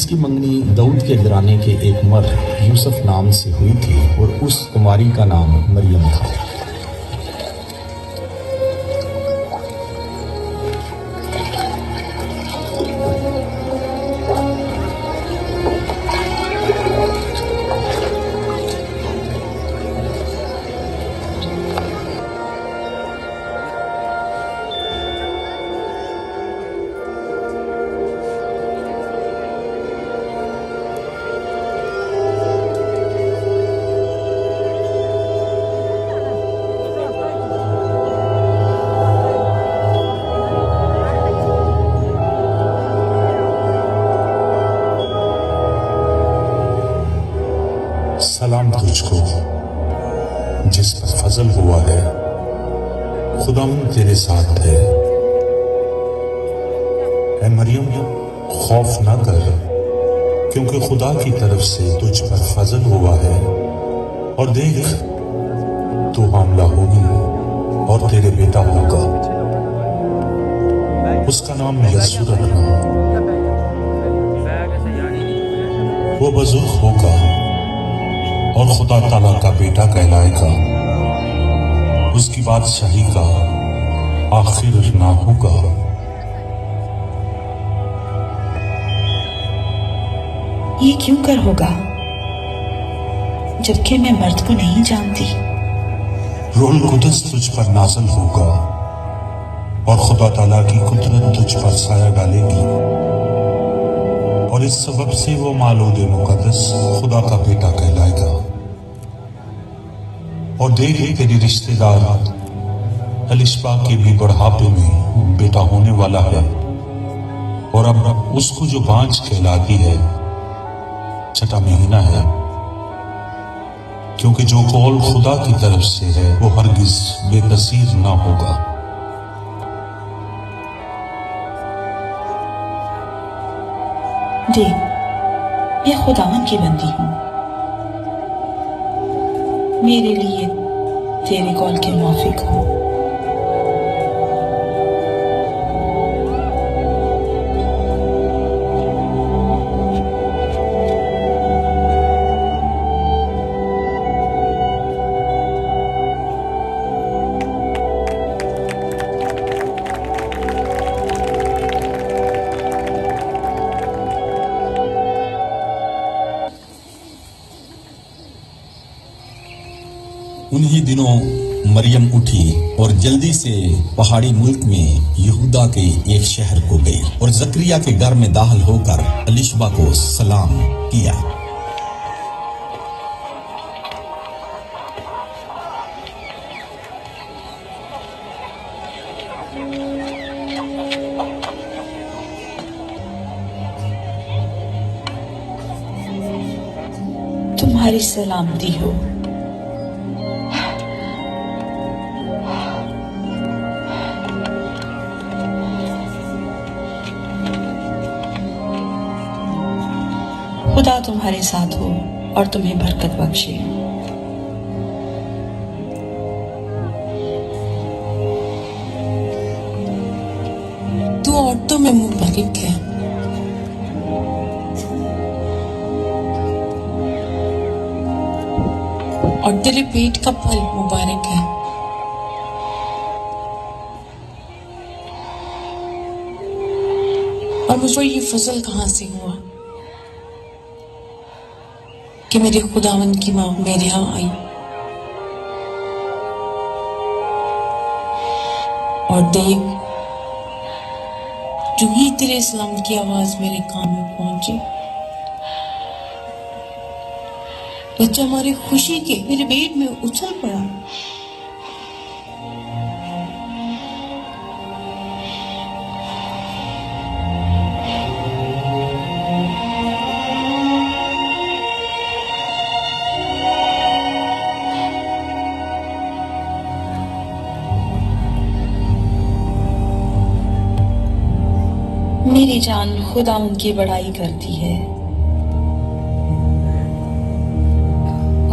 جس کی منگنی داؤد کے گھرانے کے ایک مرد یوسف نام سے ہوئی تھی اور اس کماری کا نام مریم تھا۔ سلام تجھ کو جس پر فضل ہوا ہے، خداوند تیرے ساتھ ہے۔ اے مریم خوف نہ کر، کیونکہ خدا کی طرف سے تجھ پر فضل ہوا ہے، اور دیکھ تو حاملہ ہوگی اور تیرے بیٹا ہوگا، اس کا نام یسوع رکھنا۔ وہ بزرگ ہوگا اور خدا تعالیٰ کا بیٹا کہلائے گا، اس کی بادشاہی کا آخر نہ ہوگا۔ یہ کیوں کر ہوگا جبکہ میں مرد کو نہیں جانتی؟ روح القدس تجھ پر نازل ہوگا اور خدا تعالیٰ کی قدرت تجھ پر سایہ ڈالے گی، اور اس سبب سے وہ مولود مقدس خدا کا بیٹا کہلائے گا۔ اور دیکھ تیری رشتہ دار الشبا کے بھی بڑھاپے میں بیٹا ہونے والا ہے، اور اب اس کو جو بانجھ کہلاتی ہے چھٹا مہینہ ہے، کیونکہ جو قول خدا کی طرف سے ہے وہ ہرگز بے کثیر نہ ہوگا۔ دیکھ، میں خداوند کی بندی ہوں، میرے لیے تیرے قول کے موافق ہو۔ انہی دنوں مریم اٹھی اور جلدی سے پہاڑی ملک میں یہودا کے ایک شہر کو گئی اور زکریا کے گھر میں داخل ہو کر الشبا کو سلام کیا۔ تمہاری سلامتی ہو، خدا تمہارے ساتھ ہو اور تمہیں برکت بخشے۔ تو عورتوں میں مبارک ہے، اور تیرے پیٹ کا پھل مبارک ہے۔ اور مجھ پر یہ فضل کہاں سے ہوا کہ میرے خداوند کی ماں میرے ہاں آئی، اور دیکھ جو ہی تیرے اسلام کی آواز میرے کان میں پہنچی، بچہ ہماری خوشی کے میرے پیٹ میں اچھل پڑا۔ میری جان خدا ان کی بڑائی کرتی ہے،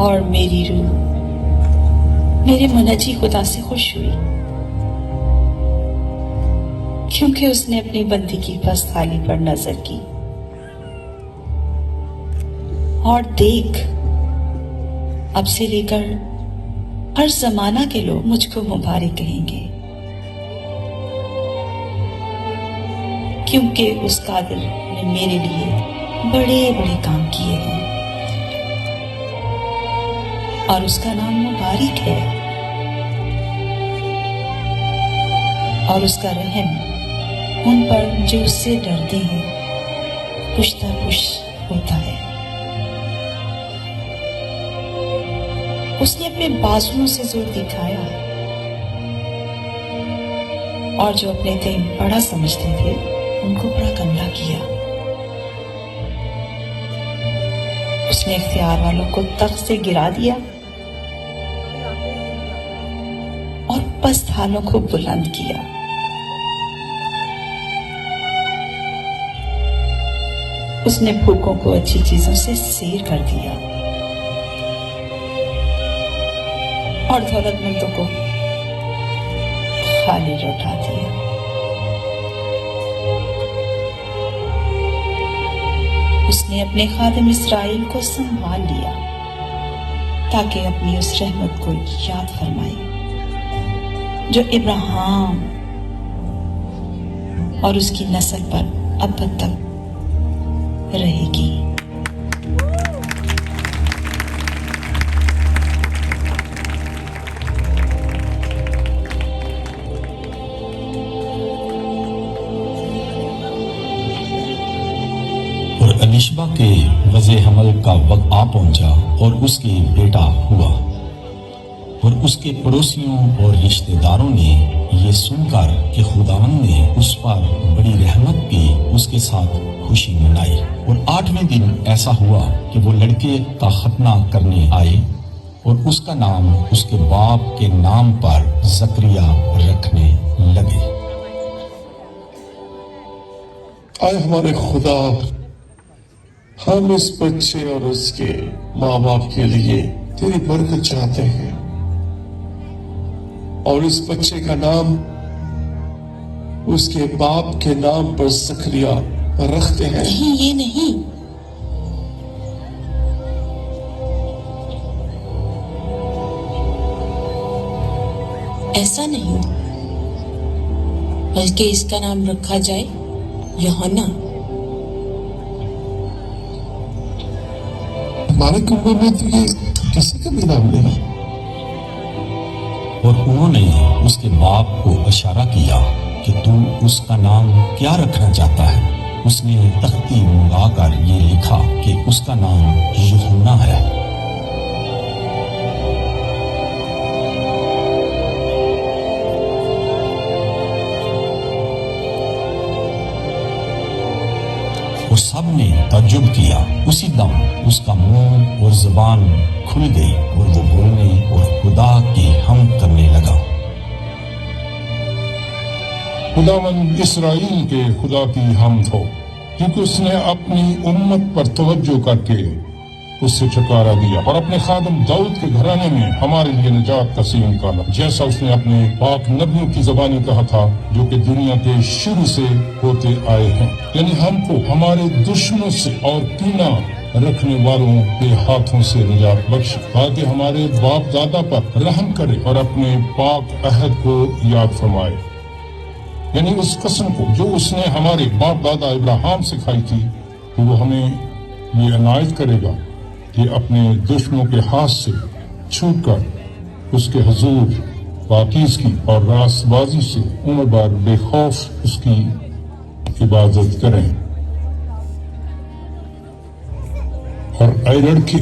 اور میری روح میرے منجی خدا سے خوش ہوئی، کیونکہ اس نے اپنی بندی کی پستالی پر نظر کی۔ اور دیکھ اب سے لے کر ہر زمانہ کے لوگ مجھ کو مبارک کہیں گے، کیونکہ اس قادر نے میرے لیے بڑے بڑے کام کیے ہیں، اور اس کا نام مبارک ہے، اور اس کا رحم ان پر جو اس سے ڈرتے ہیں پشتہ پش ہوتا ہے۔ اس نے اپنے بازوؤں سے زور دکھایا، اور جو اپنے تئیں بڑا سمجھتے تھے ان کو بڑا گمراہ کیا۔ اس نے اختیار والوں کو تخت سے گرا دیا اور پست حالوں کو بلند کیا۔ اس نے بھوکوں کو اچھی چیزوں سے سیر کر دیا اور دولت مندوں کو خالی لوٹا دیا۔ اس نے اپنے خادم اسرائیل کو سنبھال لیا تاکہ اپنی اس رحمت کو یاد فرمائے جو ابراہیم اور اس کی نسل پر ابد تک رہے گی۔ اور الیشبا کے وضع حمل کا وقت آ پہنچا اور اس کے بیٹا ہوا، اور اس کے پڑوسیوں اور رشتہ داروں نے یہ سن کر کہ خداوند نے اس پر بڑی رحمت کی اس کے ساتھ خوشی منائی۔ اور 8ویں دن ایسا ہوا کہ وہ لڑکے کا ختنہ کرنے آئے اور اس کا نام اس کے باپ کے نام پر زکریا رکھنے لگے۔ اے ہمارے خدا، ہم اس بچے اور اس کے ماں باپ کے لیے تیری برکت چاہتے ہیں، اور اس بچے کا نام اس کے باپ کے نام پر زکریا رکھتے ہیں۔ نہیں، یہ نہیں، ایسا نہیں، بلکہ اس کا نام رکھا جائے یوحنا۔ ہمارے کنبے میں تو یہ کسی کا بھی نام نہیں۔ اور انہوں نے اس کے باپ کو اشارہ کیا کہ تو اس کا نام کیا رکھنا چاہتا ہے؟ اس نے تختی منگا کر یہ لکھا کہ اس کا نام یوحنا ہے۔ اور سب نے تعجب کیا۔ اسی دم اس کا منہ اور زبان کھل گئی اور وہ بولنے اور خدا کی حمد کرنے لگا۔ خداوند اسرائیل کے خدا کی حمد ہو، کیونکہ اس نے اپنی امت پر توجہ کر کے اس سے چھٹکارا دیا اور اپنے خادم داؤد کے گھرانے میں ہمارے لیے نجات کا سین نکالا، جیسا اس نے اپنے پاک نبیوں کی زبانی کہا تھا جو کہ دنیا کے شروع سے ہوتے آئے ہیں، یعنی ہم کو ہمارے دشمنوں سے اور کینہ رکھنے والوں کے ہاتھوں سے نجات بخش، تاکہ ہمارے باپ دادا پر رحم کرے اور اپنے پاک عہد کو یاد فرمائے، یعنی اس قسم کو جو اس نے ہمارے باپ دادا ابراہیم سے کھائی تھی، کہ وہ ہمیں یہ عنایت کرے گا کہ اپنے دشمنوں کے ہاتھ سے چھوٹ کر اس کے حضور پاکیزگی اور راست بازی سے عمر بھر بے خوف اس کی عبادت کریں۔ اور اے لڑکے،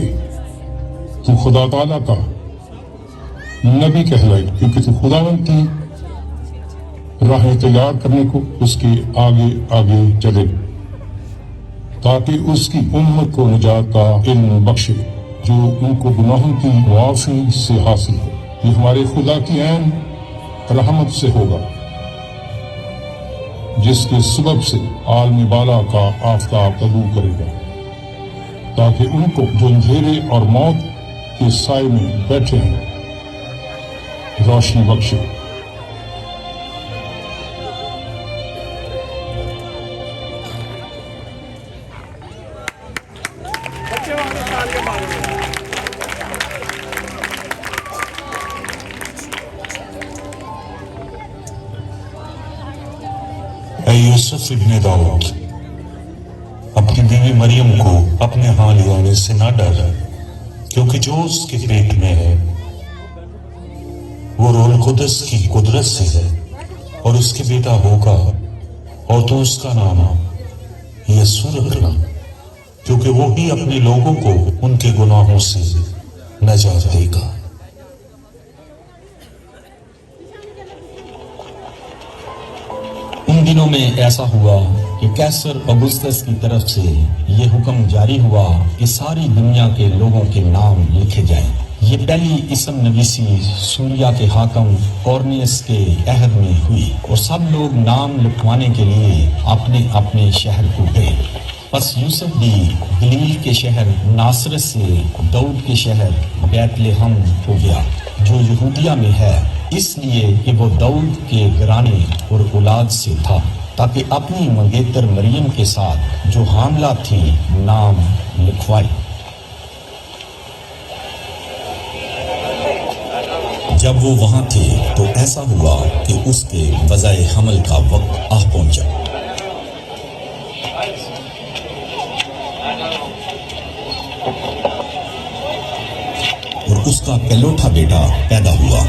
تو خدا تعالیٰ کا نبی کہلائے، کیونکہ تو خداوند کی راہیں تیار کرنے کو اس کے آگے آگے چلے، تاکہ اس کی امت کو نجات کا علم بخشے جو ان کو گناہوں کی معافی سے حاصل ہو۔ یہ ہمارے خدا کی عین رحمت سے ہوگا، جس کے سبب سے عالم بالا کا آفتاب طلوع کرے گا، تاکہ ان کو جو اندھیرے اور موت کے سائے میں بیٹھے ہیں روشنی بخشے۔ اے یوسف ابن داؤد، اپنی بیوی مریم کو اپنے ہاں لے آنے سے نہ ڈر، کیونکہ جو اس کے پیٹ میں ہے وہ روح القدس کی قدرت سے ہے، اور اس کے بیٹا ہوگا، اور تو اس کا نام یسوع رکھنا، کیونکہ وہی اپنے لوگوں کو ان کے گناہوں سے نجات دے گا۔ ان دنوں میں ایسا ہوا کہ قیصر اگستس کی طرف سے یہ حکم جاری ہوا کہ ساری دنیا کے لوگوں کے نام لکھے جائیں۔ یہ پہلی اسم نویسی سوریا کے حاکم قرنیس کے عہد میں ہوئی، اور سب لوگ نام لکھوانے کے لیے اپنے اپنے شہر کو گئے۔ پس یوسف بھی گلیل کے شہر ناصرت سے داؤد کے شہر بیت لحم ہو گیا، جو یہودیہ میں ہے، اس لیے کہ وہ داؤد کے گھرانے اور اولاد سے تھا، تاکہ اپنی منگیتر مریم کے ساتھ جو حاملہ تھی نام لکھوائے۔ جب وہ وہاں تھے تو ایسا ہوا کہ اس کے وضع حمل کا وقت آ پہنچا، اور اس کا پہلوٹا بیٹا پیدا ہوا،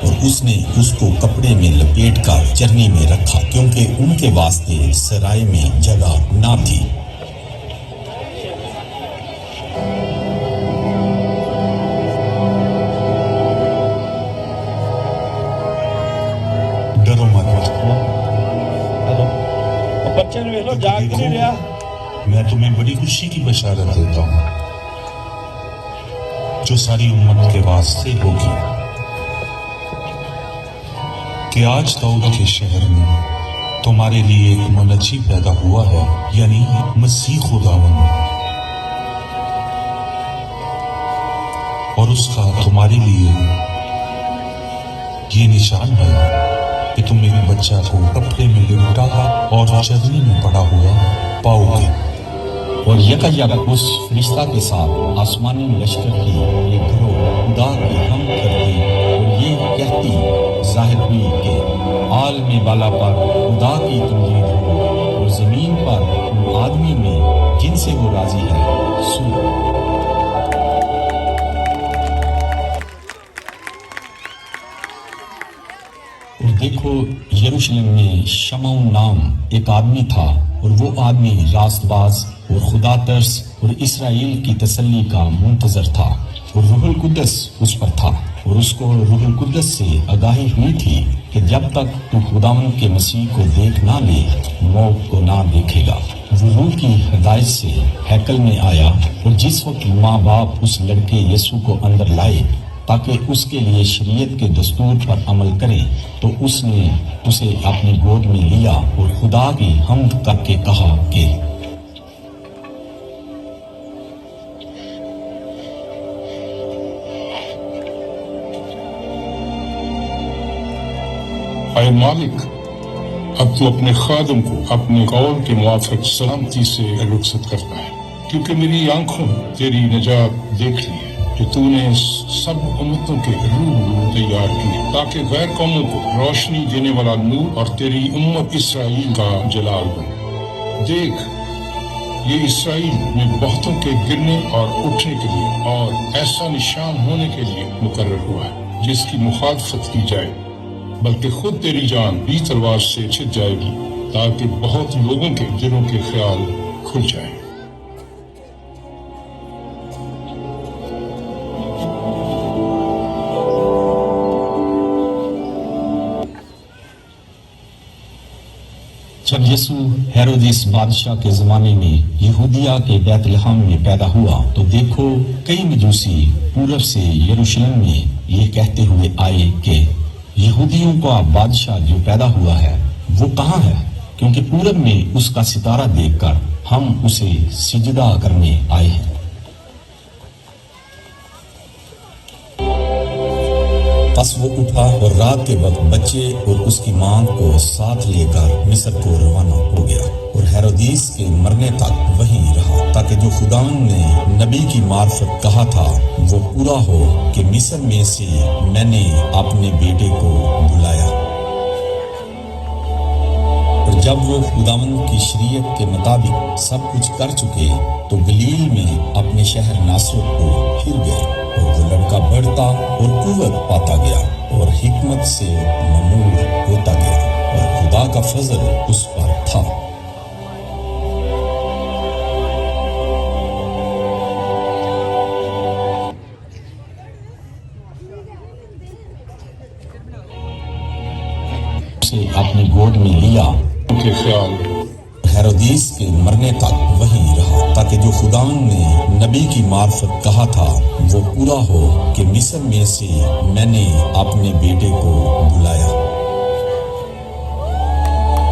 اور اس نے اس کو کپڑے میں لپیٹ کر چرنی میں رکھا، کیونکہ ان کے واسطے سرائے میں جگہ نہ تھی۔ ڈرو مت، بچے نے ویکھو جاگ نہیں رہا۔ میں تمہیں بڑی خوشی کی بشارت دیتا ہوں جو ساری امت کے واسطے ہوگی، کہ آج داؤد کے شہر میں تمہارے لیے ایک منجی پیدا ہوا ہے، یعنی مسیح خداوند، اور اس کا تمہارے لیے یہ نشان ہے کہ تم ایک بچہ کو کپڑے میں لپٹا اور چرنی میں پڑا ہوا پاؤ گے۔ اور یک اس فرشتہ کے ساتھ آسمانی لشکر کی ایک گروہ خدا کی حمد کرتی اور یہ کہتی ظاہر ہوئی کہ عالم بالا پر خدا کی تمجید ہو، اور زمین پر ان آدمی میں جن سے وہ راضی ہے سلو۔ اور دیکھو یروشلم میں شمعون نام ایک آدمی تھا، اور وہ آدمی راست باز اور خدا ترس اور اسرائیل کی تسلی کا منتظر تھا، اور روح القدس اس پر تھا، اور اس کو روح القدس سے آگاہی ہوئی تھی کہ جب تک تو خداوند کے مسیح کو دیکھ نہ لے موت کو نہ دیکھے گا۔ وہ روح کی ہدایت سے ہیکل میں آیا، اور جس وقت ماں باپ اس لڑکے یسوع کو اندر لائے تاکہ اس کے لیے شریعت کے دستور پر عمل کرے، تو اس نے اسے اپنی گود میں لیا اور خدا کی حمد کر کے کہا کہ اے مالک، اب تو اپنے خادم کو اپنے قول کے موافق سلامتی سے رخصت کرتا ہے، کیونکہ میری آنکھوں تیری نجات دیکھ لی ہے، کہ تو نے سب امتوں کے روح تیار کیے، تاکہ غیر قوموں کو روشنی دینے والا نور اور تیری امت اسرائیل کا جلال بنے۔ دیکھ، یہ اسرائیل میں بہتوں کے گرنے اور اٹھنے کے لیے اور ایسا نشان ہونے کے لیے مقرر ہوا ہے جس کی مخالفت کی جائے، بلکہ خود تیری جان بھی تلوار سے چھٹ جائے گی، تاکہ بہت لوگوں کے دلوں کے خیال کھل جائیں۔ جب یسوع ہیرودیس بادشاہ کے زمانے میں یہودیہ کے بیت لحم میں پیدا ہوا، تو دیکھو کئی مجوسی پورب سے یروشلم میں یہ کہتے ہوئے آئے کہ یہودیوں کا بادشاہ جو پیدا ہوا ہے وہ کہاں ہے، کیونکہ پورب میں اس کا ستارہ دیکھ کر ہم اسے سجدہ کرنے آئے ہیں۔ پس وہ اٹھا اور رات کے وقت بچے اور اس کی ماں کو ساتھ لے کر مصر کو روانہ ہو گیا، اور ہیرودیس کے مرنے تک وہیں رہا۔ تاکہ جو خداوند نے نبی کی معرفت کہا تھا وہ پورا ہو کہ مصر میں سے میں نے اپنے بیٹے کو بلایا۔ اور جب وہ خداوند کی شریعت کے مطابق سب کچھ کر چکے تو گلیل میں اپنے شہر ناصرت کو پھر گئے، اور وہ لڑکا بڑھتا اور قوت پاتا گیا اور حکمت سے ممور ہوتا گیا، اور خدا کا فضل اس پر تھا۔ اسے اپنی گود میں لیا، کے خیال ہیرودیس کے مرنے تک وہی رہا، تاکہ جو خداوند نے نبی کی معرفت کہا تھا وہ پورا ہو کہ مصر میں سے میں نے اپنے بیٹے کو بلایا۔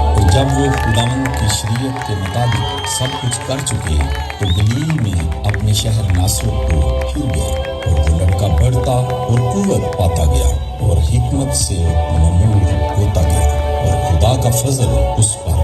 اور جب وہ خداوند کی شریعت کے مطابق سب کچھ کر چکے تو گلیل میں اپنے شہر ناصرت کو پھر گئے، اور وہ لڑکا بڑھتا اور قوت پاتا گیا اور حکمت سے ممور ہوتا گیا، اور خدا کا فضل اس پر